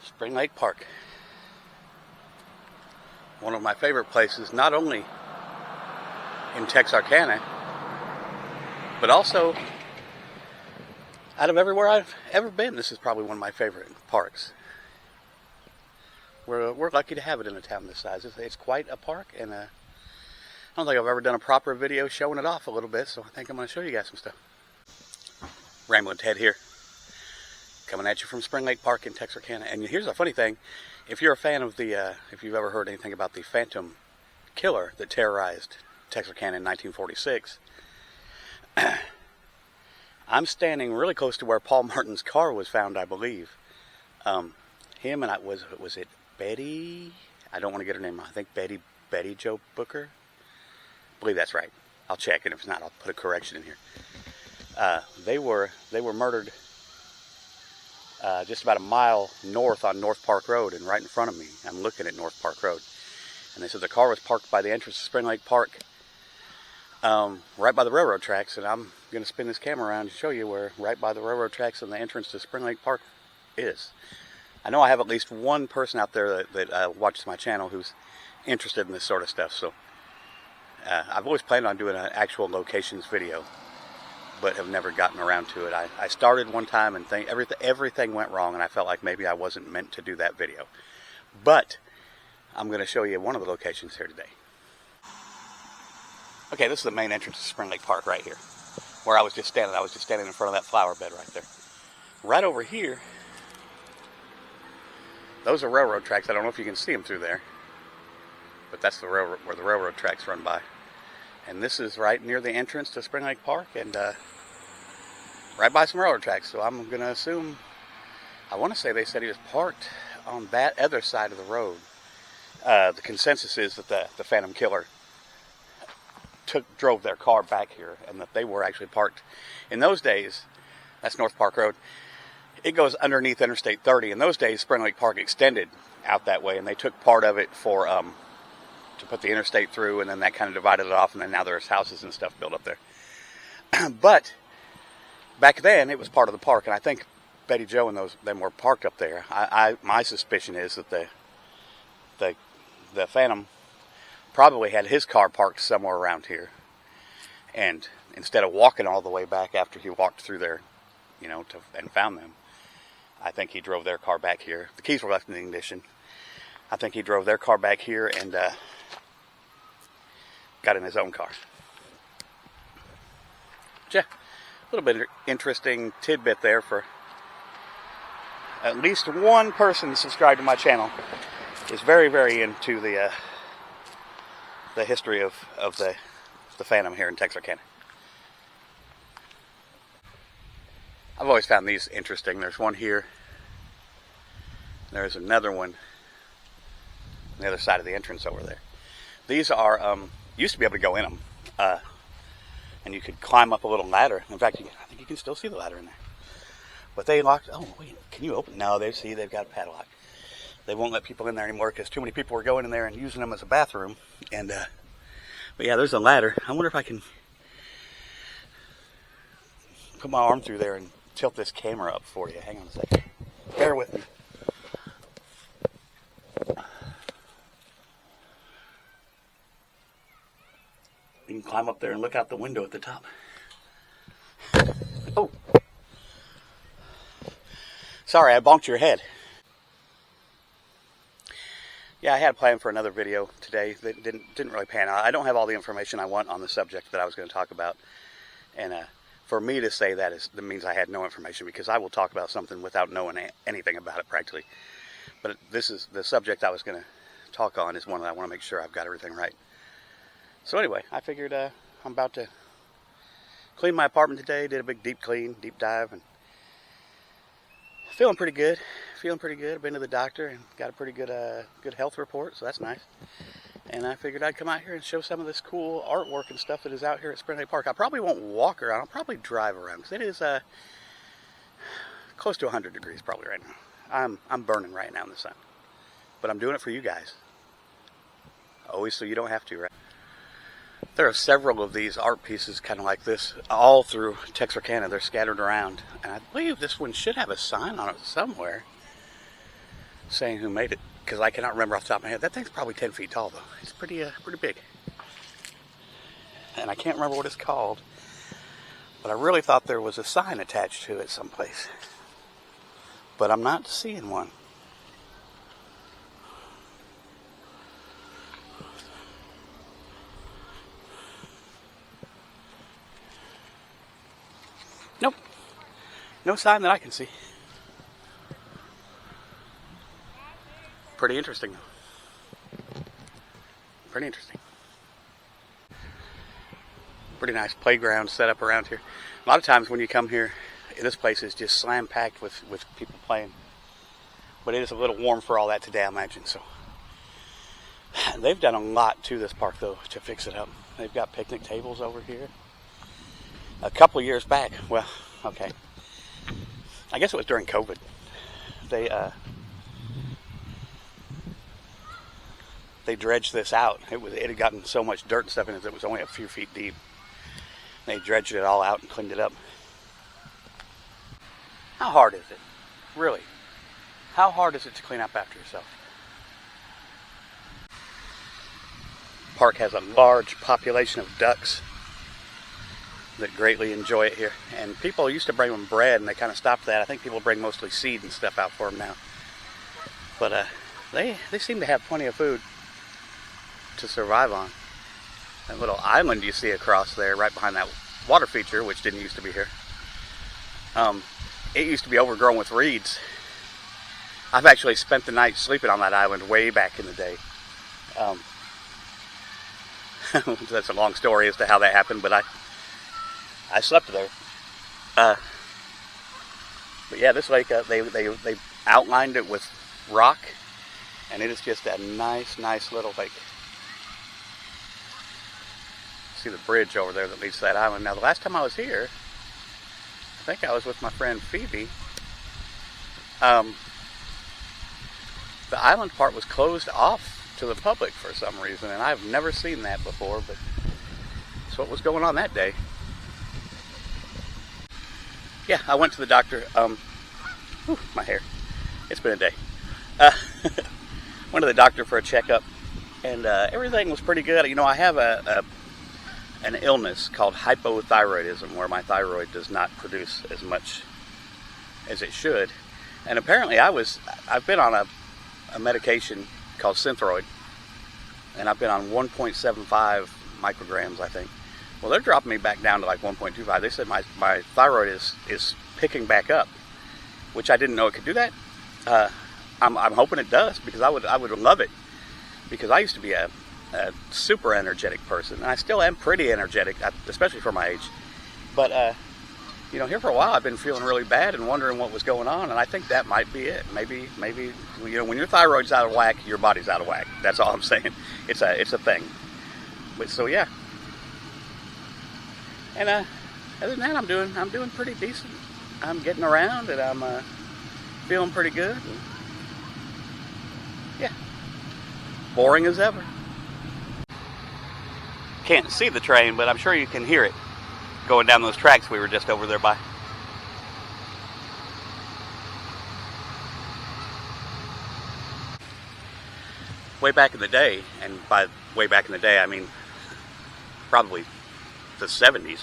Spring Lake Park. One of my favorite places, not only in Texarkana, but also out of everywhere I've ever been. This is probably one of my favorite parks. We're lucky to have it in a town this size. It's quite a park, and I don't think I've ever done a proper video showing it off a little bit, so I think I'm going to show you guys some stuff. Ramblin' Ted here, coming at you from Spring Lake Park in Texarkana. And here's a funny thing: if you're a fan of if you've ever heard anything about the Phantom killer that terrorized Texarkana in 1946, I'm standing really close to where Paul Martin's car was found, I believe. Him and was it Betty? I don't want to get her name wrong. I think Betty Jo Booker. I believe that's right. I'll check, and if it's not, I'll put a correction in here. They were murdered just about a mile north on North Park Road, and right in front of me, I'm looking at North Park Road. And they said the car was parked by the entrance to Spring Lake Park, right by the railroad tracks. And I'm going to spin this camera around to show you where right by the railroad tracks and the entrance to Spring Lake Park is. I know I have at least one person out there that watches my channel who's interested in this sort of stuff. So I've always planned on doing an actual locations video, but have never gotten around to it. I started one time and everything went wrong, and I felt like maybe I wasn't meant to do that video. But I'm going to show you one of the locations here today. Okay, this is the main entrance to Spring Lake Park right here, where I was just standing. I was just standing in front of that flower bed right there. Right over here, those are railroad tracks. I don't know if you can see them through there, but that's the railroad, where the railroad tracks run by. And this is right near the entrance to Spring Lake Park, and right by some railroad tracks. So I'm going to assume, I want to say they said he was parked on that other side of the road. The consensus is that the Phantom killer drove their car back here, and that they were actually parked. In those days, that's North Park Road. It goes underneath Interstate 30. In those days, Spring Lake Park extended out that way, and they took part of it for to put the interstate through, and then that kind of divided it off, and then now there's houses and stuff built up there. But back then, it was part of the park, and I think Betty Jo and them were parked up there. My suspicion is that the Phantom probably had his car parked somewhere around here, and instead of walking all the way back after he walked through there, and found them, I think he drove their car back here. The keys were left in the ignition. I think he drove their car back here and got in his own car. Yeah, a little bit interesting tidbit there for at least one person subscribed to my channel. Is very, very into the history of the Phantom here in Texarkana. I've always found these interesting. There's one here. There's another one on the other side of the entrance over there. These are, used to be able to go in them. And you could climb up a little ladder. In fact, I think you can still see the ladder in there. But they locked, oh wait, can you open? No, they've got a padlock. They won't let people in there anymore because too many people were going in there and using them as a bathroom. And, but yeah, there's a ladder. I wonder if I can put my arm through there and tilt this camera up for you. Hang on a second. Bear with me. You can climb up there and look out the window at the top. Oh. Sorry, I bonked your head. Yeah, I had a plan for another video today that didn't really pan out. I don't have all the information I want on the subject that I was going to talk about. And for me to say that means I had no information, because I will talk about something without knowing anything about it practically. But this is the subject I was going to talk on, is one that I want to make sure I've got everything right. So anyway, I figured I'm about to clean my apartment today. Did a big deep dive, and feeling pretty good. I've been to the doctor and got a pretty good health report, so that's nice. And I figured I'd come out here and show some of this cool artwork and stuff that is out here at Spring Lake Park. I probably won't walk around. I'll probably drive around, because it is close to 100 degrees probably right now. I'm burning right now in the sun, but I'm doing it for you guys. Always so you don't have to, right? There are several of these art pieces kind of like this all through Texarkana. They're scattered around, and I believe this one should have a sign on it somewhere. saying who made it, because I cannot remember off the top of my head. That thing's probably 10 feet tall, though. It's pretty big. And I can't remember what it's called, but I really thought there was a sign attached to it someplace. But I'm not seeing one. Nope. No sign that I can see. Pretty interesting. Pretty interesting. Pretty nice playground set up around here. A lot of times when you come here, this place is just slam packed with people playing. But it is a little warm for all that today, I imagine. So they've done a lot to this park, though, to fix it up. They've got picnic tables over here. A couple of years back, well, okay, I guess it was during COVID. They dredged this out. It had gotten so much dirt and stuff in it that it was only a few feet deep. They dredged it all out and cleaned it up. How hard is it? Really? How hard is it to clean up after yourself? Park has a large population of ducks that greatly enjoy it here. And people used to bring them bread, and they kind of stopped that. I think people bring mostly seed and stuff out for them now. But they seem to have plenty of food to survive on. That little island you see across there, right behind that water feature, which didn't used to be here. It used to be overgrown with reeds. I've actually spent the night sleeping on that island way back in the day. That's a long story as to how that happened, but I slept there. But yeah, this lake, they outlined it with rock, and it is just a nice little lake. See the bridge over there that leads to that island. Now, the last time I was here, I think I was with my friend Phoebe. The island part was closed off to the public for some reason, and I've never seen that before, but that's what was going on that day. Yeah, I went to the doctor. My hair. It's been a day. Went to the doctor for a checkup, and everything was pretty good. You know, I have an illness called hypothyroidism, where my thyroid does not produce as much as it should. And apparently I've been on a medication called Synthroid, and I've been on 1.75 micrograms, I think. Well, they're dropping me back down to like 1.25. They said my thyroid is picking back up, which I didn't know it could do that. I'm hoping it does, because I would love it, because I used to be a super energetic person, and I still am pretty energetic, especially for my age. But you know, here for a while I've been feeling really bad and wondering what was going on, and I think that might be it. Maybe you know, when your thyroid's out of whack, your body's out of whack. That's all I'm saying. It's a thing. But so yeah. And other than that, I'm doing pretty decent. I'm getting around, and I'm feeling pretty good. And yeah, boring as ever. Can't see the train, but I'm sure you can hear it going down those tracks we were just over there by. Way back in the day, and by way back in the day I mean probably the 70s,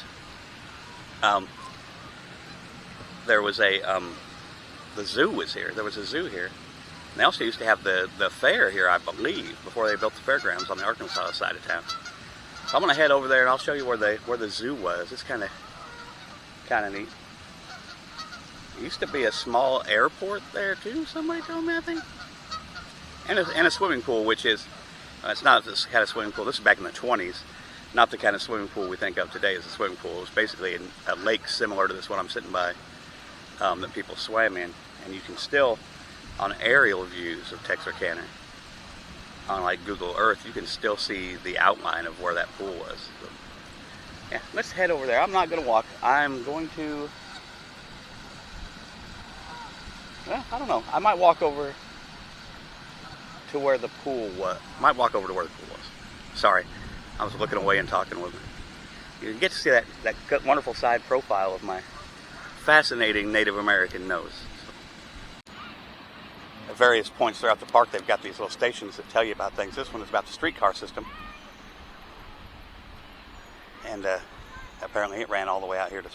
there was the zoo was here. There was a zoo here. And they also used to have the fair here, I believe, before they built the fairgrounds on the Arkansas side of town. So I'm gonna head over there and I'll show you where the zoo was. It's kind of neat. There used to be a small airport there too. Somebody told me, I think, and a swimming pool, which is it's not this kind of swimming pool. This is back in the 20s. Not the kind of swimming pool we think of today as a swimming pool. It was basically a lake similar to this one I'm sitting by, that people swam in, and you can still, on aerial views of Texarkana, on like Google Earth, you can still see the outline of where that pool was. So, yeah, let's head over there. I'm not going to walk. I'm going to, well, I don't know. I might walk over to where the pool was. Might walk over to where the pool was. Sorry, I was looking away and talking with her. You get to see that wonderful side profile of my fascinating Native American nose. at various points throughout the park, they've got these little stations that tell you about things. This one is about the streetcar system. And apparently it ran all the way out here to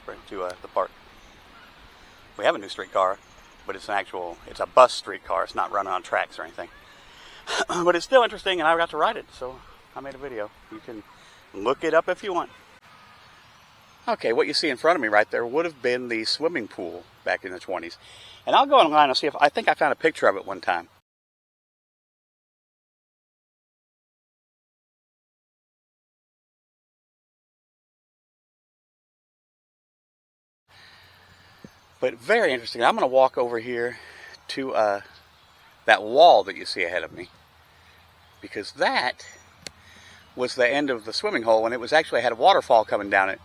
the park. We have a new streetcar, but it's a bus streetcar. It's not running on tracks or anything. But it's still interesting, and I got to ride it, so I made a video. You can look it up if you want. Okay, what you see in front of me right there would have been the swimming pool back in the 20s. And I'll go online and see if I think I found a picture of it one time. But very interesting. I'm going to walk over here to that wall that you see ahead of me, because that was the end of the swimming hole, and it was actually had a waterfall coming down it,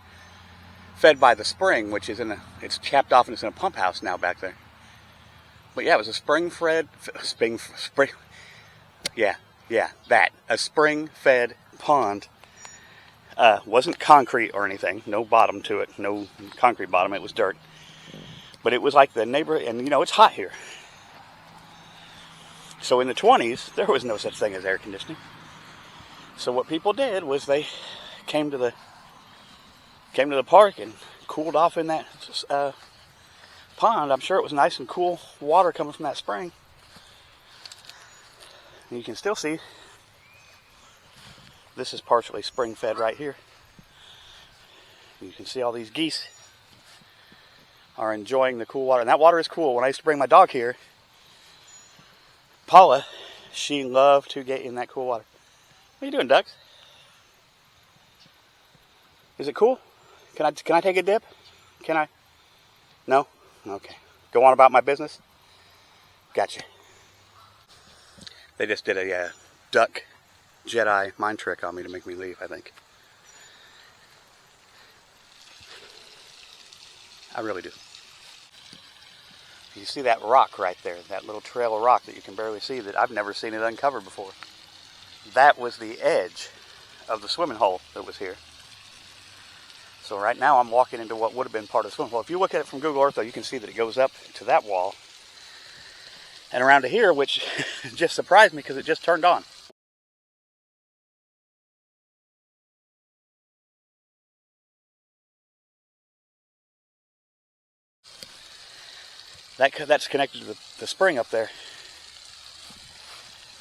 fed by the spring, which is it's capped off and it's in a pump house now back there. But yeah, it was a spring-fed pond. Wasn't concrete or anything, no bottom to it, no concrete bottom, it was dirt. But it was like the neighbor, and you know, it's hot here. So in the 20s, there was no such thing as air conditioning. So what people did was they came to the park and cooled off in that pond. I'm sure it was nice and cool water coming from that spring. And you can still see this is partially spring fed right here. You can see all these geese are enjoying the cool water. And that water is cool. When I used to bring my dog here, Paula, she loved to get in that cool water. What are you doing, ducks? Is it cool? Can I take a dip? Can I? No? Okay. Go on about my business? Gotcha. They just did a duck Jedi mind trick on me to make me leave, I think. I really do. You see that rock right there, that little trail of rock that you can barely see, that I've never seen it uncovered before. That was the edge of the swimming hole that was here. So right now I'm walking into what would have been part of the swimming hole. If you look at it from Google Earth, though, you can see that it goes up to that wall and around to here, which just surprised me because it just turned on. That's connected to the spring up there.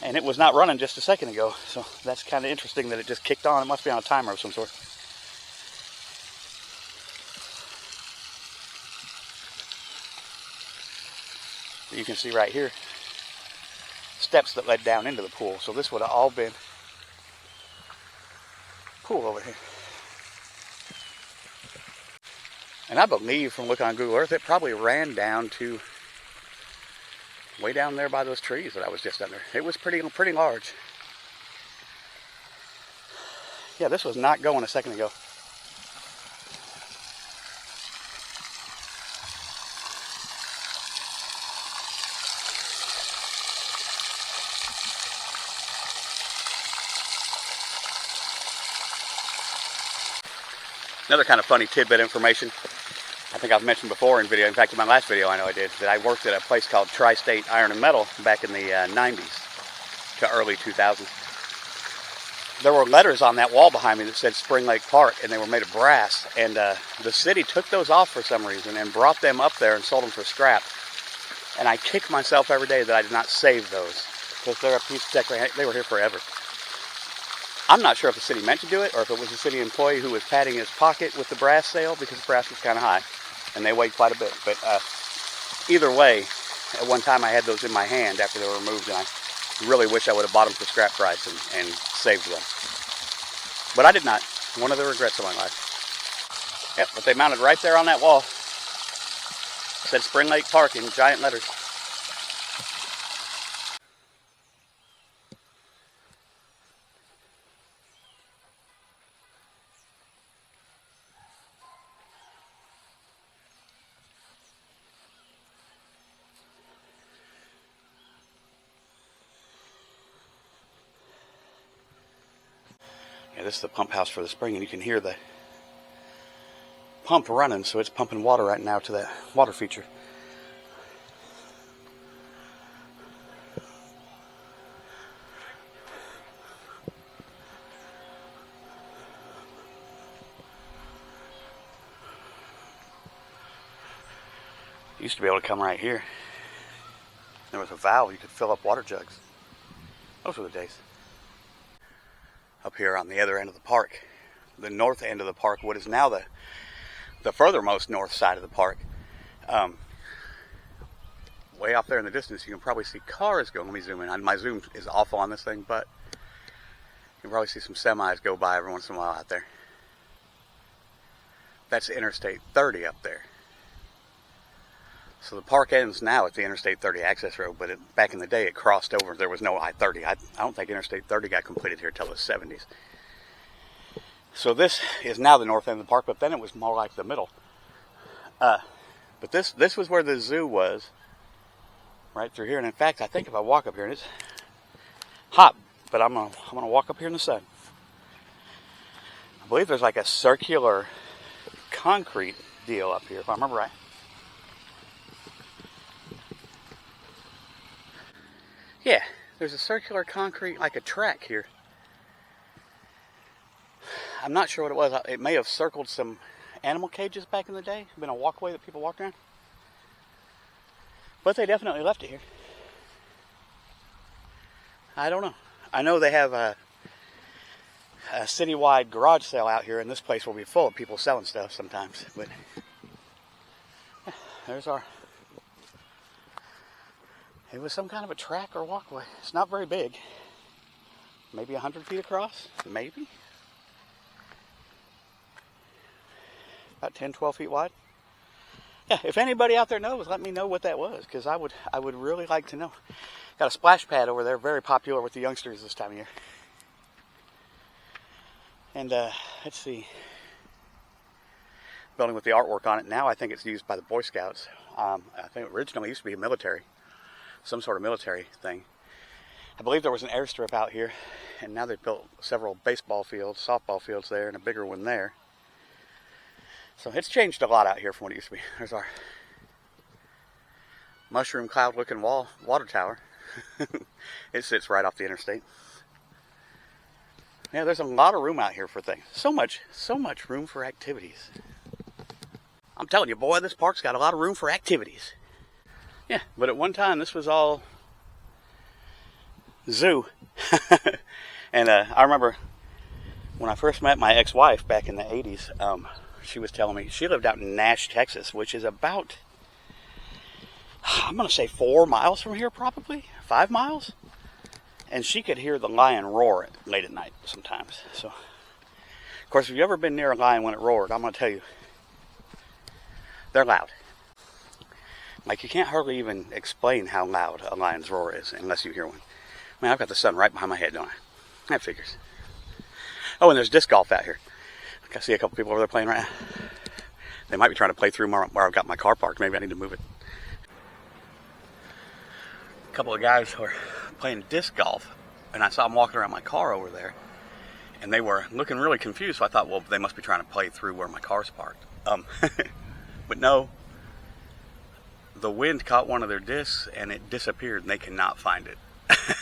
And it was not running just a second ago. So that's kind of interesting that it just kicked on. It must be on a timer of some sort. You can see right here steps that led down into the pool. So this would have all been pool over here. And I believe from looking on Google Earth, it probably ran down to way down there by those trees that I was just under. It was pretty large. Yeah, this was not going a second ago. Another kind of funny tidbit information. I think I've mentioned before in video, in fact in my last video I know I did, that I worked at a place called Tri-State Iron and Metal back in the 90s to early 2000s. There were letters on that wall behind me that said Spring Lake Park, and they were made of brass, and the city took those off for some reason and brought them up there and sold them for scrap. And I kick myself every day that I did not save those, because they're a piece of decoration. They were here forever. I'm not sure if the city meant to do it or if it was a city employee who was padding his pocket with the brass sale, because the brass was kind of high and they weighed quite a bit. But either way, at one time I had those in my hand after they were removed, and I really wish I would have bought them for scrap price and saved them. But I did not. One of the regrets of my life. Yep, but they mounted right there on that wall. It said Spring Lake Park in giant letters. Yeah, this is the pump house for the spring, and you can hear the pump running, so it's pumping water right now to that water feature. Used to be able to come right here. There was a valve, you could fill up water jugs. Those were the days. Up here on the other end of the park, the north end of the park, what is now the furthermost north side of the park, way off there in the distance, you can probably see cars going. Let me zoom in. My zoom is awful on this thing, but you can probably see some semis go by every once in a while out there. That's Interstate 30 up there. So the park ends now at the Interstate 30 access road, but back in the day it crossed over. There was no I-30. I don't think Interstate 30 got completed here till the 70s. So this is now the north end of the park, but then it was more like the middle. But this was where the zoo was, right through here. And in fact, I think if I walk up here, and it's hot, but I'm gonna walk up here in the sun. I believe there's like a circular concrete deal up here, if I remember right. Yeah, there's a circular concrete, like a track here. I'm not sure what it was. It may have circled some animal cages back in the day. Been a walkway that people walked around. But they definitely left it here. I don't know. I know they have a citywide garage sale out here, and this place will be full of people selling stuff sometimes. But yeah, there's our... It was some kind of a track or walkway. It's not very big. Maybe 100 feet across? Maybe. About 10, 12 feet wide. Yeah, if anybody out there knows, let me know what that was, because I would really like to know. Got a splash pad over there, very popular with the youngsters this time of year. And let's see. Building with the artwork on it. Now I think it's used by the Boy Scouts. I think originally it used to be a military. Some sort of military thing. I believe there was an airstrip out here, and now they've built several baseball fields, softball fields there, and a bigger one there. So it's changed a lot out here from what it used to be. There's our mushroom cloud looking water tower. It sits right off the interstate. Yeah, there's a lot of room out here for things. So much room for activities. I'm telling you, boy, this park's got a lot of room for activities. Yeah, but at one time this was all zoo. And I remember when I first met my ex-wife back in the 80s, she was telling me she lived out in Nash, Texas, which is about, I'm going to say 4 miles from here, probably 5 miles. And she could hear the lion roar late at night sometimes. So, of course, if you've ever been near a lion when it roared, I'm going to tell you, they're loud. Like, you can't hardly even explain how loud a lion's roar is unless you hear one. I mean, I've got the sun right behind my head, don't I? That figures. Oh, and there's disc golf out here. I see a couple people over there playing right now. They might be trying to play through where I've got my car parked. Maybe I need to move it. A couple of guys who are playing disc golf, and I saw them walking around my car over there, and they were looking really confused. So I thought, well, they must be trying to play through where my car's parked. But no. The wind caught one of their discs and it disappeared, and they cannot find it.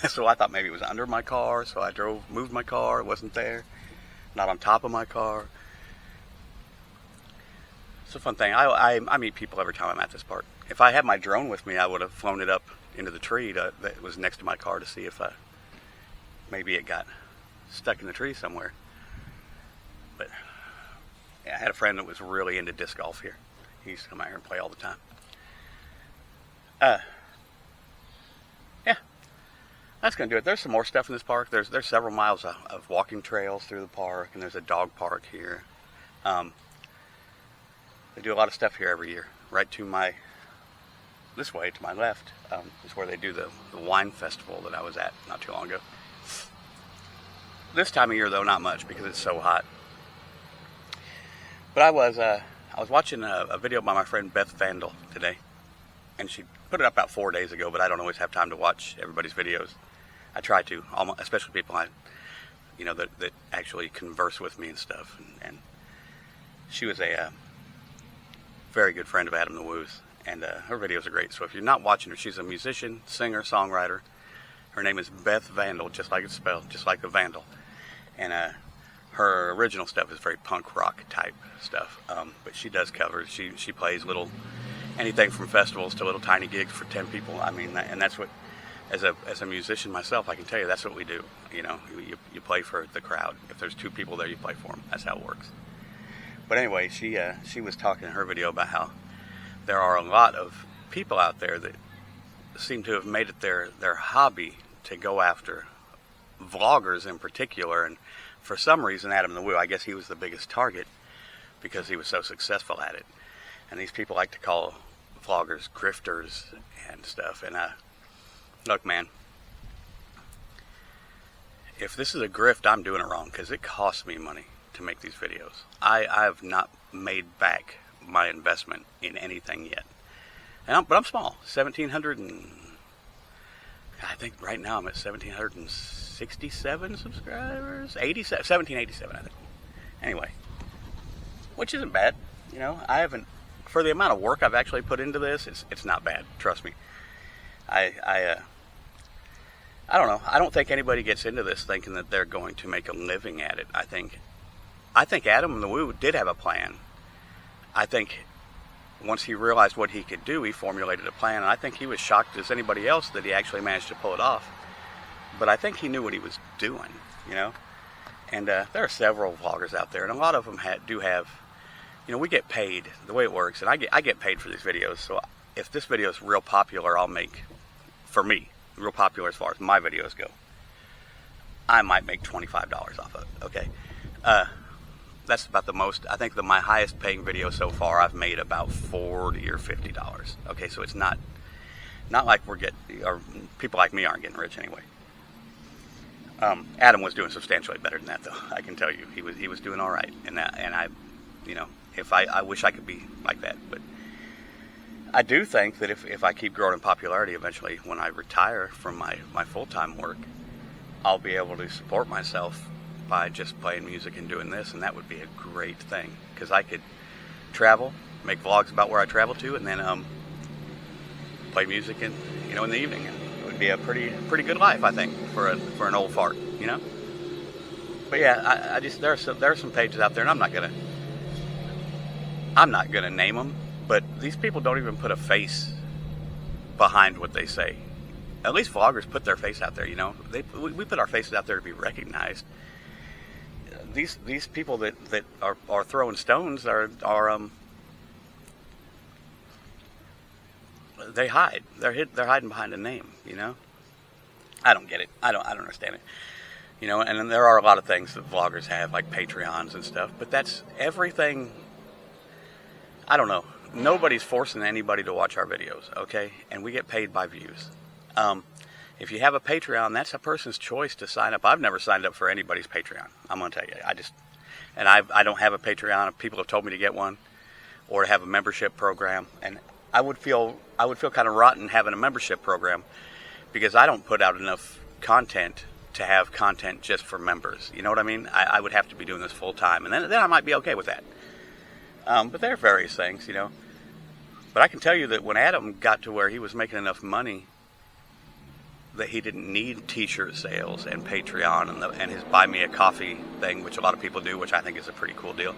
So I thought maybe it was under my car, so I moved my car. It wasn't there, not on top of my car. It's a fun thing. I meet people every time I'm at this park. If I had my drone with me, I would have flown it up into the tree that was next to my car to see if maybe it got stuck in the tree somewhere. But yeah, I had a friend that was really into disc golf here. He used to come out here and play all the time. Yeah, that's gonna do it. There's some more stuff in this park. There's several miles of walking trails through the park, and there's a dog park here. They do a lot of stuff here every year. Right to this way to my left is where they do the wine festival that I was at not too long ago. This time of year though, not much because it's so hot. But I was watching a video by my friend Beth Vandal today. And she put it up about 4 days ago, but I don't always have time to watch everybody's videos. I try to, especially people that actually converse with me and stuff. And she was a very good friend of Adam the Woo's, and her videos are great. So if you're not watching her, she's a musician, singer, songwriter. Her name is Beth Vandal, just like it's spelled, just like the Vandal. And her original stuff is very punk rock type stuff, but she does covers. She plays little anything from festivals to little tiny gigs for 10 people. I mean, and that's what, as a musician myself, I can tell you that's what we do. You know, you play for the crowd. If there's 2 people there, you play for them. That's how it works. But anyway, she was talking in her video about how there are a lot of people out there that seem to have made it their hobby to go after vloggers in particular, and for some reason Adam the Woo, I guess he was the biggest target because he was so successful at it. And these people like to call vloggers grifters and stuff. And look, man, if this is a grift, I'm doing it wrong, because it costs me money to make these videos. I have not made back my investment in anything yet. But I'm small, 1,700 and I think right now I'm at 1,767 subscribers, 1,787 I think. Anyway, which isn't bad, you know. I haven't, for the amount of work I've actually put into this, it's not bad. Trust me. I don't know. I don't think anybody gets into this thinking that they're going to make a living at it. I think Adam the Woo did have a plan. I think once he realized what he could do, he formulated a plan, and I think he was shocked as anybody else that he actually managed to pull it off. But I think he knew what he was doing, you know. And there are several vloggers out there, and a lot of them do have, you know, we get paid the way it works, and I get paid for these videos. So if this video is real popular, I'll make, for me, real popular as far as my videos go, I might make $25 off of it. Okay. That's about the most. I think my highest paying video so far, I've made about $40 or $50. Okay, so it's not like or people like me aren't getting rich anyway. Adam was doing substantially better than that, though. I can tell you, he was doing all right, and I, you know, if I wish I could be like that, but I do think that if I keep growing in popularity, eventually when I retire from my full-time work, I'll be able to support myself by just playing music and doing this, and that would be a great thing, because I could travel, make vlogs about where I travel to, and then play music in the evening. And it would be a pretty good life, I think, for an old fart, you know. But yeah, I just there are some pages out there, and I'm not gonna name them, but these people don't even put a face behind what they say. At least vloggers put their face out there, you know. We put our faces out there to be recognized. These people that are throwing stones are they hide. They're hiding behind a name, you know. I don't get it. I don't understand it. You know, and then there are a lot of things that vloggers have, like Patreons and stuff, but that's everything. I don't know. Nobody's forcing anybody to watch our videos, okay? And we get paid by views. If you have a Patreon, that's a person's choice to sign up. I've never signed up for anybody's Patreon. I'm going to tell you. I don't have a Patreon. People have told me to get one or to have a membership program. And I would feel kind of rotten having a membership program because I don't put out enough content to have content just for members. You know what I mean? I would have to be doing this full time. And then I might be okay with that. But there are various things, you know. But I can tell you that when Adam got to where he was making enough money that he didn't need t-shirt sales and Patreon and his buy me a coffee thing, which a lot of people do, which I think is a pretty cool deal.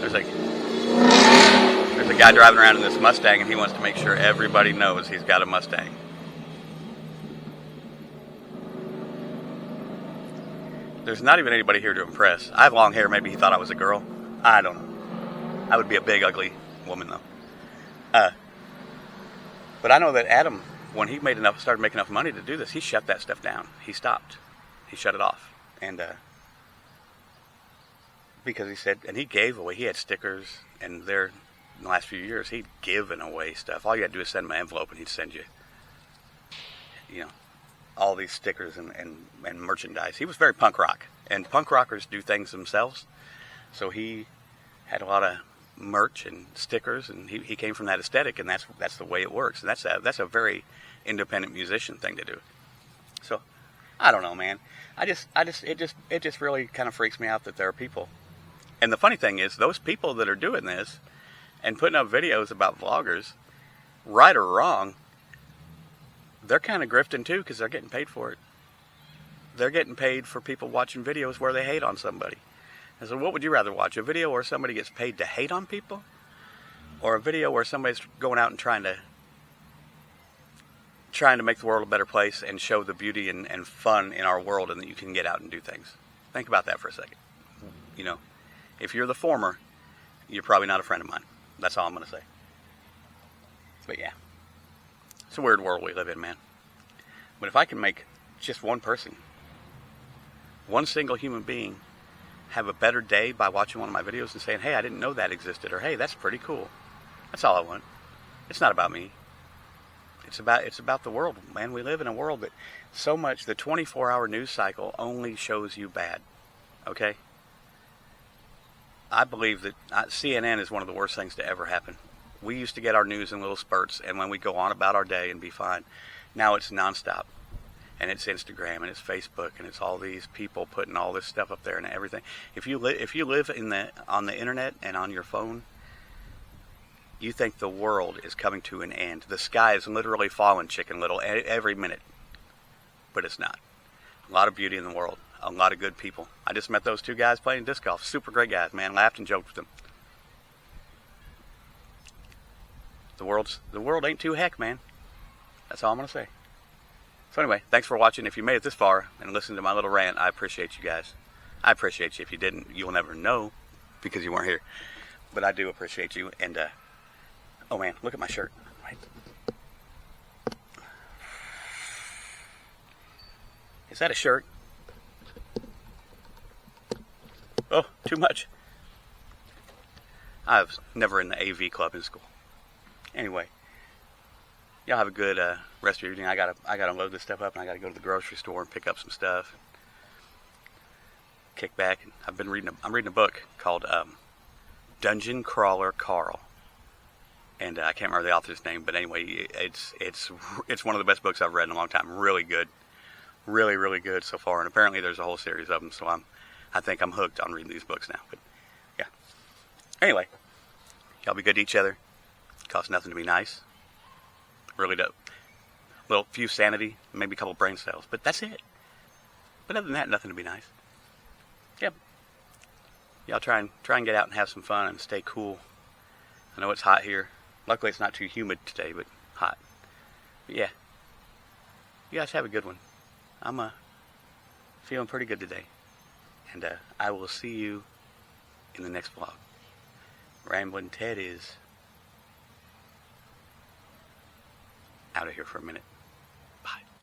There's a guy driving around in this Mustang, and he wants to make sure everybody knows he's got a Mustang. There's not even anybody here to impress. I have long hair. Maybe he thought I was a girl. I don't know. I would be a big, ugly woman, though. But I know that Adam, when he started making enough money to do this, he shut that stuff down. He stopped. He shut it off. And because he said, and he gave away, he had stickers, and in the last few years, he'd given away stuff. All you had to do is send him an envelope, and he'd send you, you know, all these stickers and merchandise. He was very punk rock, and punk rockers do things themselves. So he had a lot of merch and stickers, and he came from that aesthetic, and that's the way it works. And that's a very independent musician thing to do. So I don't know, man. It just really kind of freaks me out that there are people. And the funny thing is, those people that are doing this and putting up videos about vloggers, right or wrong, they're kind of grifting too, because they're getting paid for it. They're getting paid for people watching videos where they hate on somebody. I said, what would you rather watch? A video where somebody gets paid to hate on people? Or a video where somebody's going out and trying to make the world a better place and show the beauty and fun in our world, and that you can get out and do things? Think about that for a second. You know, if you're the former, you're probably not a friend of mine. That's all I'm going to say. But yeah, it's a weird world we live in, man. But if I can make just one person, one single human being, have a better day by watching one of my videos and saying, hey, I didn't know that existed, or hey, that's pretty cool. That's all I want. It's not about me. It's about the world, man. We live in a world that so much, the 24-hour news cycle only shows you bad. Okay? I believe that CNN is one of the worst things to ever happen. We used to get our news in little spurts, and when we go on about our day and be fine. Now it's nonstop. And it's Instagram, and it's Facebook, and it's all these people putting all this stuff up there and everything. If you live on the internet and on your phone, you think the world is coming to an end. The sky is literally falling, Chicken Little, every minute. But it's not. A lot of beauty in the world. A lot of good people. I just met those two guys playing disc golf. Super great guys, man. Laughed and joked with them. The world ain't too heck, man. That's all I'm going to say. So anyway, thanks for watching. If you made it this far and listened to my little rant, I appreciate you guys. I appreciate you. If you didn't, you'll never know because you weren't here. But I do appreciate you. And, oh man, look at my shirt. Right. Is that a shirt? Oh, too much. I was never in the AV club in school. Anyway, y'all have a good rest of your evening. I gotta load this stuff up, and I gotta go to the grocery store and pick up some stuff. Kick back. I'm reading a book called Dungeon Crawler Carl, and I can't remember the author's name, but anyway, it's one of the best books I've read in a long time. Really good, really good so far. And apparently there's a whole series of them, so I think I'm hooked on reading these books now. But yeah. Anyway, y'all be good to each other. Costs nothing to be nice. Really dope. Little few sanity, maybe a couple brain cells, but that's it. But other than that, nothing to be nice. Yep. Y'all try and get out and have some fun and stay cool. I know it's hot here. Luckily, it's not too humid today, but hot. But yeah, you guys have a good one. I'm feeling pretty good today, and I will see you in the next vlog. Ramblin' Ted is out of here for a minute.